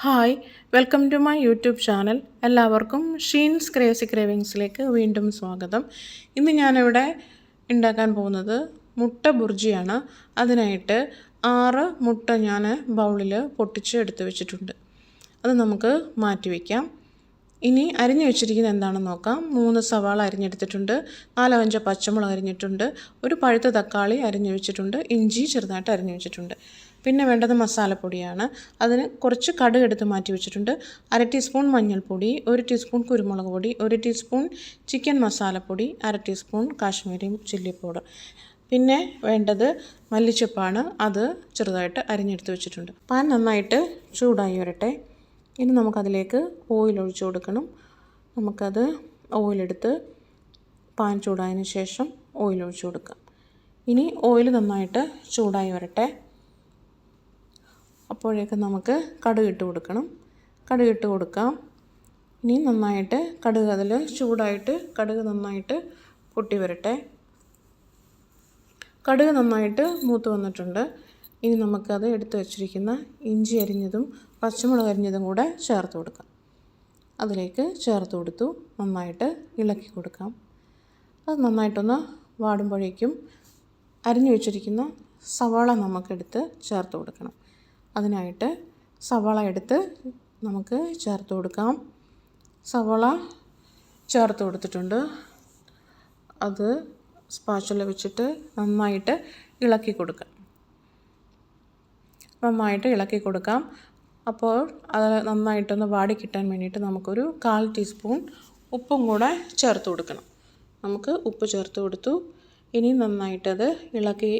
Hi, welcome to my YouTube channel. എല്ലാവർക്കും Sheen's crazy ക്രേവിങ്സിലേക്ക് വീണ്ടും സ്വാഗതം. ഇന്ന് ഞാനിവിടെ ഉണ്ടാക്കാൻ പോകുന്നത് മുട്ട ബുർജിയാണ്. അതിനായിട്ട് 6 മുട്ട ഞാൻ ബൗളിൽ പൊട്ടിച്ച് എടുത്ത് വെച്ചിട്ടുണ്ട്. അത് നമുക്ക് മാറ്റി വയ്ക്കാം. ഇനി അരിഞ്ഞു വെച്ചിരിക്കുന്നത് എന്താണെന്ന് നോക്കാം. 3 സവാള അരിഞ്ഞെടുത്തിട്ടുണ്ട്, 4-5 പച്ചമുളക് അരിഞ്ഞിട്ടുണ്ട്, ഒരു പഴുത്ത തക്കാളി അരിഞ്ഞു വെച്ചിട്ടുണ്ട്, ഇഞ്ചി ചെറുതായിട്ട് അരിഞ്ഞു വെച്ചിട്ടുണ്ട്. പിന്നെ വേണ്ടത് മസാലപ്പൊടിയാണ്. അതിന് കുറച്ച് കടുക് എടുത്ത് മാറ്റി വെച്ചിട്ടുണ്ട്, 1/2 ടീസ്പൂൺ മഞ്ഞൾപ്പൊടി, 1 ടീസ്പൂൺ കുരുമുളക് പൊടി, 1 ടീസ്പൂൺ ചിക്കൻ മസാലപ്പൊടി, 1/2 ടീസ്പൂൺ കാശ്മീരി ചില്ലി പൗഡർ. പിന്നെ വേണ്ടത് മല്ലിച്ചപ്പാണ്, അത് ചെറുതായിട്ട് അരിഞ്ഞെടുത്ത് വെച്ചിട്ടുണ്ട്. പാൻ നന്നായിട്ട് ചൂടായി വരട്ടെ. ഇനി നമുക്കതിലേക്ക് ഓയിൽ ഒഴിച്ചു കൊടുക്കണം. നമുക്കത് ഓയിലെടുത്ത് പാൻ ചൂടായതിന് ശേഷം ഓയിൽ ഒഴിച്ചു കൊടുക്കാം. ഇനി ഓയിൽ നന്നായിട്ട് ചൂടായി വരട്ടെ. അപ്പോഴേക്കും നമുക്ക് കടുക് ഇട്ട് കൊടുക്കണം. കടുക് ഇട്ട് കൊടുക്കാം. ഇനി നന്നായിട്ട് കടുക് അതിൽ ചൂടായിട്ട് കടുക് നന്നായിട്ട് പൊട്ടി വരട്ടെ. കടുക് നന്നായിട്ട് മൂത്ത് വന്നിട്ടുണ്ട്. ഇനി നമുക്കത് എടുത്ത് വച്ചിരിക്കുന്ന ഇഞ്ചി അരിഞ്ഞതും പച്ചമുളക് അരിഞ്ഞതും കൂടെ ചേർത്ത് കൊടുക്കാം. അതിലേക്ക് ചേർത്ത് കൊടുത്തു നന്നായിട്ട് ഇളക്കി കൊടുക്കാം. അത് നന്നായിട്ടൊന്ന് വാടുമ്പോഴേക്കും അരിഞ്ഞു വെച്ചിരിക്കുന്ന സവാള നമുക്കെടുത്ത് ചേർത്ത് കൊടുക്കണം. അതിനായിട്ട് സവാള എടുത്ത് നമുക്ക് ചേർത്ത് കൊടുക്കാം. സവാള ചേർത്ത് കൊടുത്തിട്ടുണ്ട്. അത് സ്പാച്ചുല വെച്ചിട്ട് നന്നായിട്ട് ഇളക്കി കൊടുക്കാം. അപ്പോൾ അത് നന്നായിട്ടൊന്ന് വാടി കിട്ടാൻ വേണ്ടിയിട്ട് നമുക്കൊരു 1/4 ടീസ്പൂൺ ഉപ്പും കൂടെ ചേർത്ത് കൊടുക്കണം. നമുക്ക് ഉപ്പ് ചേർത്ത് കൊടുത്തു. ഇനി നന്നായിട്ടത് ഇളക്കി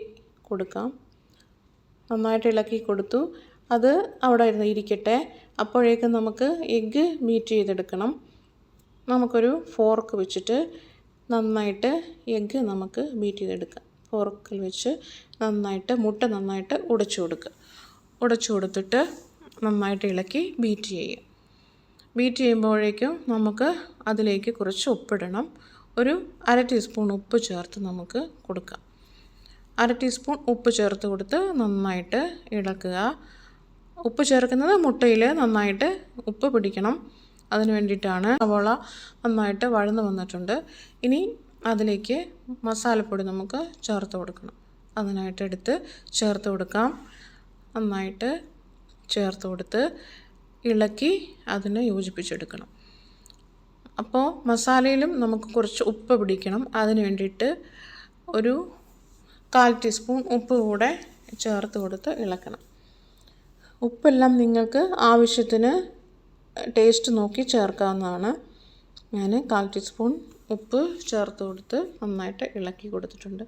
കൊടുക്കാം. നന്നായിട്ട് ഇളക്കി കൊടുത്തു. അത് അവിടെ ഇരിക്കട്ടെ. അപ്പോഴേക്കും നമുക്ക് എഗ്ഗ് ബീറ്റ് ചെയ്തെടുക്കണം. നമുക്കൊരു ഫോർക്ക് വെച്ചിട്ട് നന്നായിട്ട് എഗ്ഗ് നമുക്ക് ബീറ്റ് ചെയ്തെടുക്കാം. ഫോർക്കിൽ വെച്ച് നന്നായിട്ട് മുട്ട നന്നായിട്ട് ഉടച്ചു കൊടുത്തിട്ട് നന്നായിട്ട് ഇളക്കി ബീറ്റ് ചെയ്യുക. ബീറ്റ് ചെയ്യുമ്പോഴേക്കും നമുക്ക് അതിലേക്ക് കുറച്ച് ഉപ്പിടണം. ഒരു 1/2 ടീസ്പൂൺ ഉപ്പ് ചേർത്ത് നമുക്ക് കൊടുക്കാം. 1/2 ടീസ്പൂൺ ഉപ്പ് ചേർത്ത് കൊടുത്ത് നന്നായിട്ട് ഇളക്കുക. ഉപ്പ് ചേർക്കുന്നത് മുട്ടയിൽ നന്നായിട്ട് ഉപ്പ് പിടിക്കണം. അതിന് വേണ്ടിയിട്ടാണ്. സവാള നന്നായിട്ട് വഴന്ന് വന്നിട്ടുണ്ട്. ഇനി അതിലേക്ക് മസാലപ്പൊടി നമുക്ക് ചേർത്ത് കൊടുക്കണം. അതിനായിട്ട് എടുത്ത് ചേർത്ത് കൊടുക്കാം. നന്നായിട്ട് ചേർത്ത് കൊടുത്ത് ഇളക്കി അതിനെ യോജിപ്പിച്ചെടുക്കണം. അപ്പോൾ മസാലയിലും നമുക്ക് കുറച്ച് ഉപ്പ് പിടിക്കണം. അതിന് വേണ്ടിയിട്ട് ഒരു 1/4 ടീസ്പൂൺ ഉപ്പ് കൂടെ ചേർത്ത് കൊടുത്ത് ഇളക്കണം. ഉപ്പെല്ലാം നിങ്ങൾക്ക് ആവശ്യത്തിന് ടേസ്റ്റ് നോക്കി ചേർക്കാവുന്നതാണ്. ഞാൻ 1/4 ടീസ്പൂൺ ഉപ്പ് ചേർത്ത് കൊടുത്ത് നന്നായിട്ട് ഇളക്കി കൊടുത്തിട്ടുണ്ട്.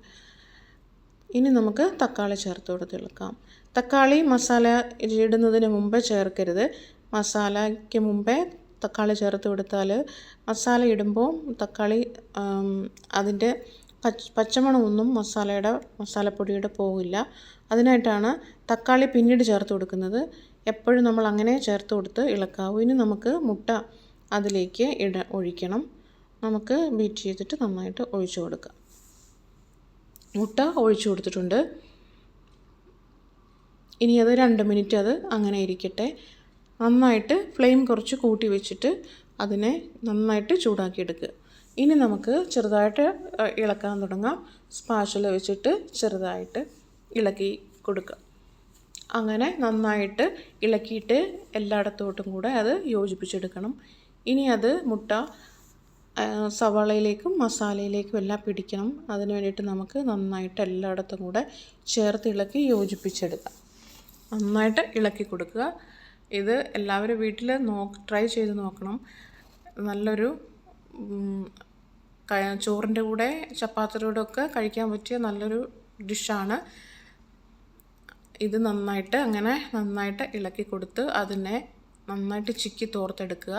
ഇനി നമുക്ക് തക്കാളി ചേർത്ത് കൊടുത്ത് ഇളക്കാം. തക്കാളി മസാല ഇടുന്നതിന് മുമ്പേ ചേർക്കരുത്. മസാലയ്ക്ക് മുമ്പേ തക്കാളി ചേർത്ത് കൊടുത്താൽ മസാല ഇടുമ്പോൾ തക്കാളി അതിൻ്റെ പച്ചമണമൊന്നും മസാലപ്പൊടിയുടെ പോകില്ല. അതിനായിട്ടാണ് തക്കാളി പിന്നീട് ചേർത്ത് കൊടുക്കുന്നത്. എപ്പോഴും നമ്മൾ അങ്ങനെ ചേർത്ത് കൊടുത്ത് ഇളക്കാവൂ. ഇനി നമുക്ക് മുട്ട അതിലേക്ക് ഒഴിക്കണം. നമുക്ക് ബീറ്റ് ചെയ്തിട്ട് നന്നായിട്ട് ഒഴിച്ചു കൊടുക്കാം. മുട്ട ഒഴിച്ചു കൊടുത്തിട്ടുണ്ട്. ഇനി അത് 2 മിനിറ്റ് അത് അങ്ങനെ ഇരിക്കട്ടെ. നന്നായിട്ട് ഫ്ലെയിം കുറച്ച് കൂട്ടി വെച്ചിട്ട് അതിനെ നന്നായിട്ട് ചൂടാക്കിയെടുക്കുക. ഇനി നമുക്ക് ചെറുതായിട്ട് ഇളക്കാൻ തുടങ്ങാം. സ്പാച്ചുല വെച്ചിട്ട് ചെറുതായിട്ട് ഇളക്കി കൊടുക്കുക. അങ്ങനെ നന്നായിട്ട് ഇളക്കിയിട്ട് എല്ലായിടത്തോട്ടും കൂടെ അത് യോജിപ്പിച്ചെടുക്കണം. ഇനി അത് മുട്ട സവാളയിലേക്കും മസാലയിലേക്കും എല്ലാം പിടിക്കണം. അതിന് വേണ്ടിയിട്ട് നമുക്ക് നന്നായിട്ട് എല്ലായിടത്തും കൂടെ ചേർത്ത് ഇളക്കി യോജിപ്പിച്ചെടുക്കാം. നന്നായിട്ട് ഇളക്കി കൊടുക്കുക. ഇത് എല്ലാവരും വീട്ടിൽ ട്രൈ ചെയ്ത് നോക്കണം. നല്ലൊരു ചോറിൻ്റെ കൂടെ ചപ്പാത്തിയുടെ കൂടെ ഒക്കെ കഴിക്കാൻ പറ്റിയ നല്ലൊരു ഡിഷാണ് ഇത്. നന്നായിട്ട് ഇളക്കി കൊടുത്ത് അതിനെ നന്നായിട്ട് ചിക്കി തോർത്തെടുക്കുക.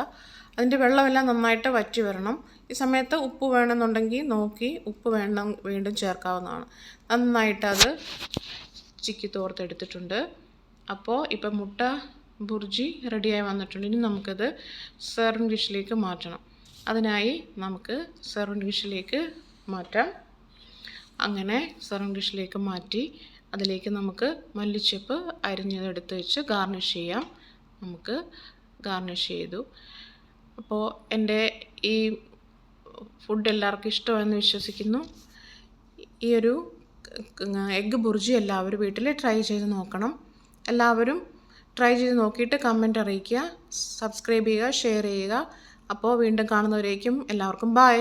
അതിൻ്റെ വെള്ളമെല്ലാം നന്നായിട്ട് വറ്റി വരണം. ഈ സമയത്ത് ഉപ്പ് വേണമെന്നുണ്ടെങ്കിൽ നോക്കി ഉപ്പ് വീണ്ടും ചേർക്കാവുന്നതാണ്. നന്നായിട്ട് അത് ചിക്കി തോർത്തെടുത്തിട്ടുണ്ട്. അപ്പോൾ ഇപ്പം മുട്ട ബുർജി റെഡിയായി വന്നിട്ടുണ്ട്. ഇനി നമുക്കത് സെർവിങ് ഡിഷിലേക്ക് മാറ്റണം. അതിനായി നമുക്ക് സെർവിങ് ഡിഷിലേക്ക് മാറ്റാം. അങ്ങനെ സെർവിങ് ഡിഷിലേക്ക് മാറ്റി അതിലേക്ക് നമുക്ക് മല്ലിച്ചപ്പ് അരിഞ്ഞതെടുത്ത് വെച്ച് ഗാർണിഷ് ചെയ്യാം. നമുക്ക് ഗാർണിഷ് ചെയ്തു. അപ്പോൾ എൻ്റെ ഈ ഫുഡ് എല്ലാവർക്കും ഇഷ്ടമാണെന്ന് വിശ്വസിക്കുന്നു. ഈ ഒരു എഗ്ഗ് ബുർജി എല്ലാവരും വീട്ടിൽ ട്രൈ ചെയ്ത് നോക്കണം. എല്ലാവരും ട്രൈ ചെയ്ത് നോക്കിയിട്ട് കമൻറ്റ് അറിയിക്കുക, സബ്സ്ക്രൈബ് ചെയ്യുക, ഷെയർ ചെയ്യുക. അപ്പോൾ വീണ്ടും കാണുന്നവരേക്കും എല്ലാവർക്കും ബൈ.